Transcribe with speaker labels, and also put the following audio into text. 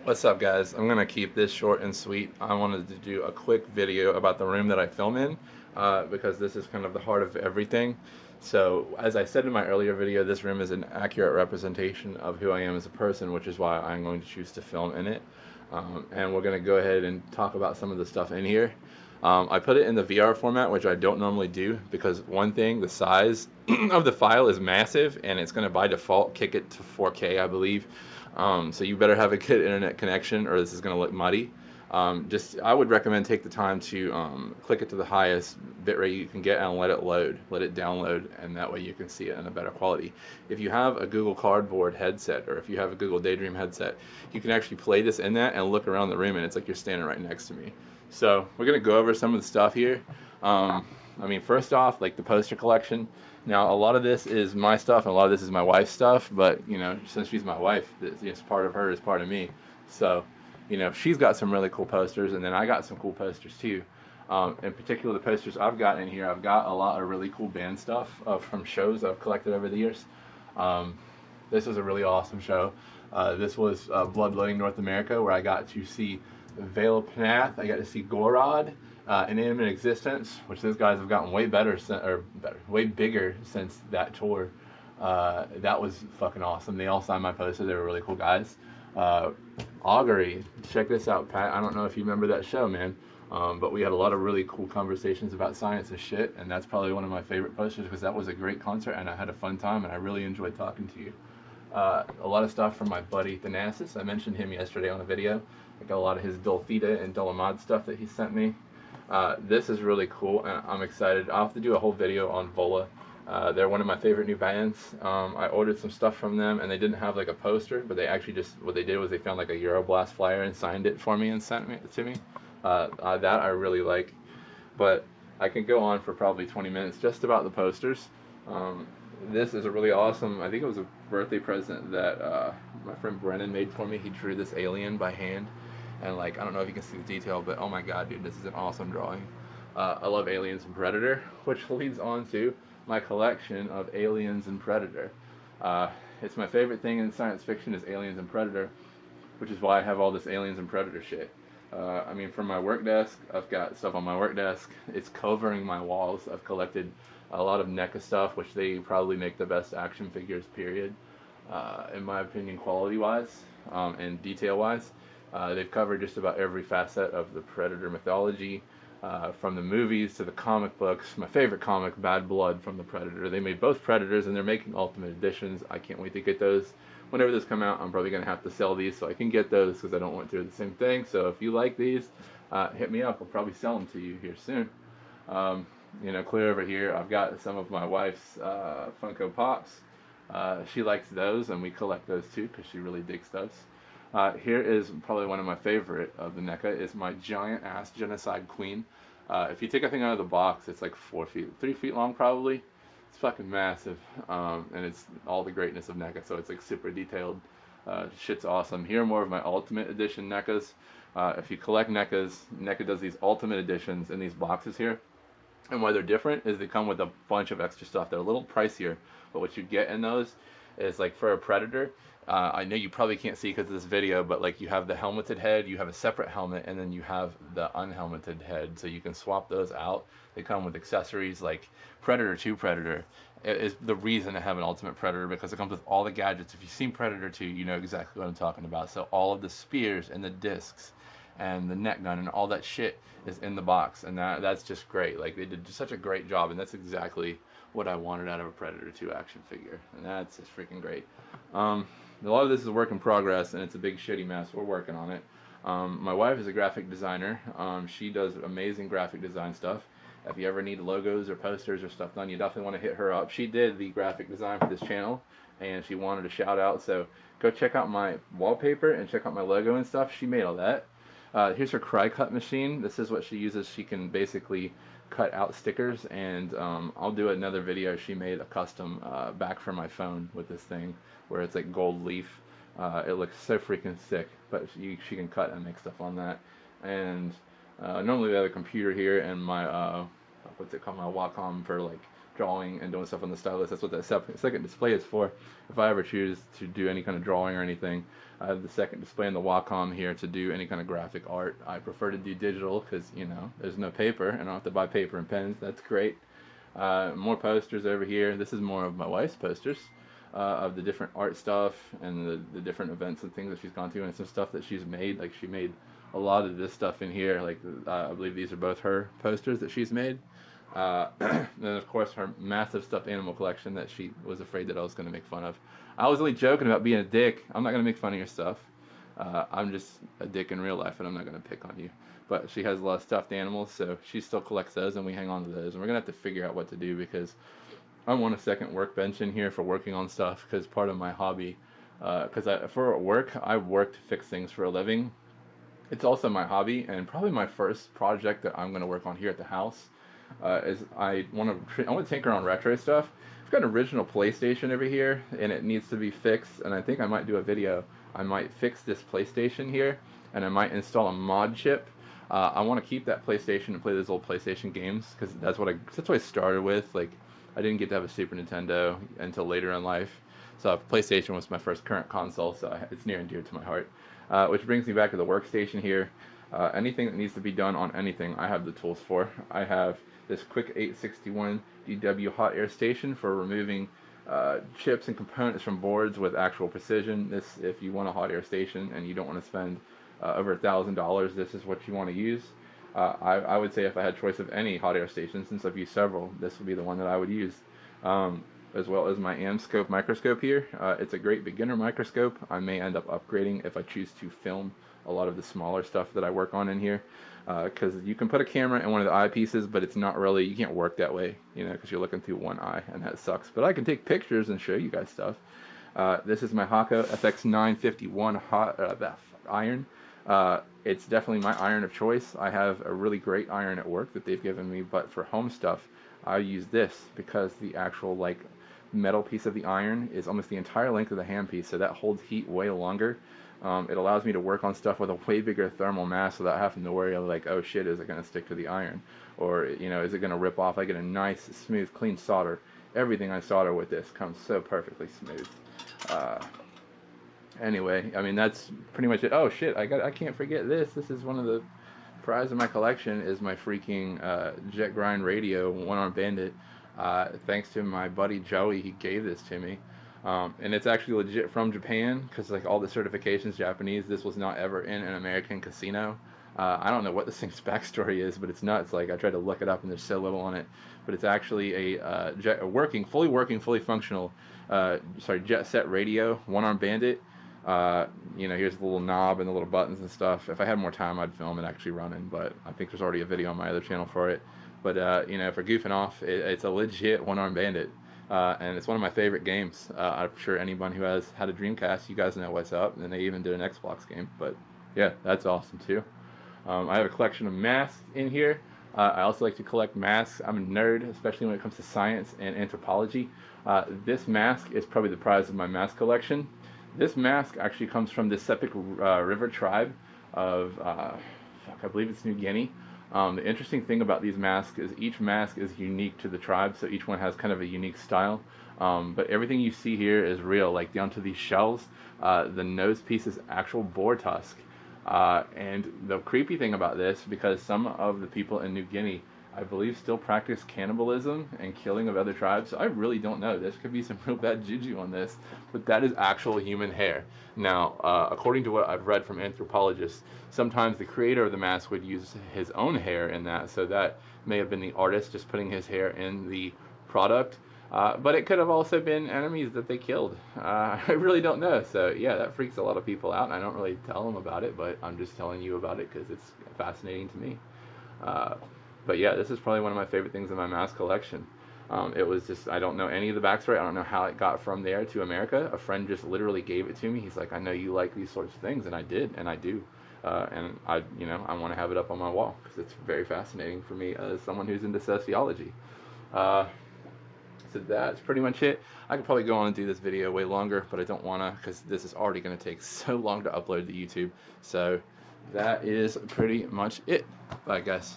Speaker 1: What's up, guys? I'm gonna keep this short and sweet. I wanted to do a quick video about the room that I film in because this is kind of the heart of everything. So, as I said in my earlier video, this room is an accurate representation of who I am as a person, which is why I'm going to choose to film in it. And we're gonna go ahead and talk about some of the stuff in here. I put it in the VR format, which I don't normally do because one thing, the size of the file is massive, and it's going to by default kick it to 4K, I believe. So you better have a good internet connection, or this is going to look muddy. I would recommend take the time to click it to the highest bitrate you can get and let it load, let it download, and that way you can see it in a better quality. If you have a Google Cardboard headset or if you have a Google Daydream headset, you can actually play this in that and look around the room, and it's like you're standing right next to me. So we're gonna go over some of the stuff here. First off, like the poster collection. Now, a lot of this is my stuff, and a lot of this is my wife's stuff. But since she's my wife, this part of her is part of me. So, she's got some really cool posters, and then I got some cool posters too. In particular, the posters I've got in here, I've got a lot of really cool band stuff from shows I've collected over the years. Um, this was a really awesome show. This was Bloodletting North America, where I got to see Veil of Pnath. I got to see Gorod, Inanimate Existence, which those guys have gotten way better, way bigger since that tour. That was fucking awesome. They all signed my poster. They were really cool guys. Augury, check this out, Pat. I don't know if you remember that show, man. But we had a lot of really cool conversations about science and shit, and that's probably one of my favorite posters because that was a great concert and I had a fun time and I really enjoyed talking to you. A lot of stuff from my buddy Thanasis. I mentioned him yesterday on a video. I got a lot of his Dultheta and Dolomad stuff that he sent me. This is really cool, and I'm excited. I'll have to do a whole video on Vola. They're one of my favorite new bands. I ordered some stuff from them, and they didn't have like a poster, but they actually just, what they did was they found like a Euroblast flyer and signed it for me and sent it to me. That I really like. But I can go on for probably 20 minutes just about the posters. This is a really awesome, I think it was a birthday present that my friend Brennan made for me. He drew this alien by hand, and like, I don't know if you can see the detail, but oh my god, dude, this is an awesome drawing. I love Aliens and Predator, which leads on to my collection of Aliens and Predator. It's my favorite thing in science fiction is Aliens and Predator, which is why I have all this Aliens and Predator shit. From my work desk, I've got stuff on my work desk. It's covering my walls. I've collected a lot of NECA stuff, which they probably make the best action figures, period. In my opinion, quality-wise and detail-wise. They've covered just about every facet of the Predator mythology, from the movies to the comic books. My favorite comic, Bad Blood, from the Predator. They made both Predators, and they're making Ultimate Editions. I can't wait to get those. Whenever this come out, I'm probably going to have to sell these so I can get those because I don't want to do the same thing. So if you like these, hit me up. I'll probably sell them to you here soon. Clear over here, I've got some of my wife's Funko Pops. She likes those, and we collect those too because she really digs those. Here is probably one of my favorite of the NECA is my giant ass Genocide Queen. If you take a thing out of the box, it's like 4 feet, 3 feet long probably. It's fucking massive, and it's all the greatness of NECA, so it's like super detailed. Shit's awesome. Here are more of my Ultimate Edition NECAs. If you collect NECAs, NECA does these Ultimate Editions in these boxes here. And why they're different is they come with a bunch of extra stuff. They're a little pricier, but what you get in those is like for a Predator, I know you probably can't see because of this video, but like you have the helmeted head, you have a separate helmet, and then you have the unhelmeted head, so you can swap those out. They come with accessories like Predator 2 Predator is the reason to have an Ultimate Predator because it comes with all the gadgets. If you've seen Predator 2, you know exactly what I'm talking about. So all of the spears and the discs and the net gun and all that shit is in the box, and that's just great. Like they did such a great job, and that's exactly what I wanted out of a Predator 2 action figure, and that's just freaking great. A lot of this is a work in progress, and it's a big shitty mess. We're working on it. My wife is a graphic designer. She does amazing graphic design stuff. If you ever need logos or posters or stuff done, you definitely want to hit her up. She did the graphic design for this channel, and she wanted a shout out. So go check out my wallpaper and check out my logo and stuff. She made all that. Here's her cry cut machine. This is what she uses. She can basically cut out stickers, and I'll do another video. She made a custom back for my phone with this thing where it's like gold leaf. It looks so freaking sick, but she can cut and make stuff on that. And normally we have a computer here and my what's it called, my Wacom for like drawing and doing stuff on the stylus. That's what that second display is for. If I ever choose to do any kind of drawing or anything, I have the second display in the Wacom here to do any kind of graphic art. I prefer to do digital because, you know, there's no paper and I don't have to buy paper and pens. That's great. More posters over here. This is more of my wife's posters of the different art stuff and the different events and things that she's gone to, and some stuff that she's made. Like, she made a lot of this stuff in here. Like, I believe these are both her posters that she's made. And then, of course, her massive stuffed animal collection that she was afraid that I was going to make fun of. I was only joking about being a dick. I'm not going to make fun of your stuff. I'm just a dick in real life, and I'm not going to pick on you. But she has a lot of stuffed animals, so she still collects those, and we hang on to those. And we're going to have to figure out what to do, because I want a second workbench in here for working on stuff, because part of my hobby, for work, I work to fix things for a living. It's also my hobby, and probably my first project that I'm going to work on here at the house is I want to tinker on retro stuff. I've got an original PlayStation over here, and it needs to be fixed, and I think I might do a video. I might fix this PlayStation here, and I might install a mod chip. I want to keep that PlayStation and play those old PlayStation games, because that's what I started with. Like, I didn't get to have a Super Nintendo until later in life, so PlayStation was my first current console, so it's near and dear to my heart. Which brings me back to the workstation here. Anything that needs to be done on anything, I have the tools for. I have this quick 861 DW hot air station for removing chips and components from boards with actual precision. This, if you want a hot air station and you don't want to spend over $1,000, this is what you want to use. I would say if I had choice of any hot air station, since I've used several, this would be the one that I would use. As well as my AmScope microscope here. It's a great beginner microscope. I may end up upgrading if I choose to film a lot of the smaller stuff that I work on in here, because you can put a camera in one of the eyepieces, but it's not really, you can't work that way, you know, because you're looking through one eye, and that sucks. But I can take pictures and show you guys stuff. This is my Hakko FX951 hot iron. It's definitely my iron of choice. I have a really great iron at work that they've given me, but for home stuff, I use this because the actual, like, metal piece of the iron is almost the entire length of the handpiece, so that holds heat way longer. It allows me to work on stuff with a way bigger thermal mass without having to worry of, like, oh shit, is it going to stick to the iron? Or, you know, is it going to rip off? I get a nice, smooth, clean solder. Everything I solder with this comes so perfectly smooth. Anyway, I mean, that's pretty much it. Oh shit, I can't forget this. This is one of the prize of my collection, is my freaking Jet Grind radio, one-arm bandit. Thanks to my buddy Joey, he gave this to me. And it's actually legit from Japan, because like all the certifications Japanese. This was not ever in an American casino. I don't know what this thing's backstory is, but it's nuts. Like, I tried to look it up and there's so little on it. But it's actually a fully working, fully functional jet set radio, one-arm bandit. You know, here's the little knob and the little buttons and stuff. If I had more time, I'd film it actually running, but I think there's already a video on my other channel for it. But, you know, for goofing off, it's a legit one-arm bandit. And it's one of my favorite games. I'm sure anyone who has had a Dreamcast, you guys know what's up. And they even did an Xbox game. But, yeah, that's awesome, too. I have a collection of masks in here. I also like to collect masks. I'm a nerd, especially when it comes to science and anthropology. This mask is probably the prize of my mask collection. This mask actually comes from the Sepik River tribe of, I believe it's New Guinea. The interesting thing about these masks is each mask is unique to the tribe, so each one has kind of a unique style. But everything you see here is real, like down to these shells. The nose piece is actual boar tusk. And the creepy thing about this, because some of the people in New Guinea, I believe, still practice cannibalism and killing of other tribes. So I really don't know. This could be some real bad juju on this, but that is actual human hair. Now, according to what I've read from anthropologists, sometimes the creator of the mask would use his own hair in that, so that may have been the artist just putting his hair in the product. But it could have also been enemies that they killed. I really don't know. So yeah, that freaks a lot of people out, and I don't really tell them about it, but I'm just telling you about it because it's fascinating to me. But yeah, this is probably one of my favorite things in my mask collection. It was just, I don't know any of the backstory. I don't know how it got from there to America. A friend just literally gave it to me. He's like, I know you like these sorts of things, and I did, and I do. And I want to have it up on my wall because it's very fascinating for me as someone who's into sociology. So that's pretty much it. I could probably go on and do this video way longer, but I don't want to because this is already going to take so long to upload to YouTube. So that is pretty much it. Bye, guys.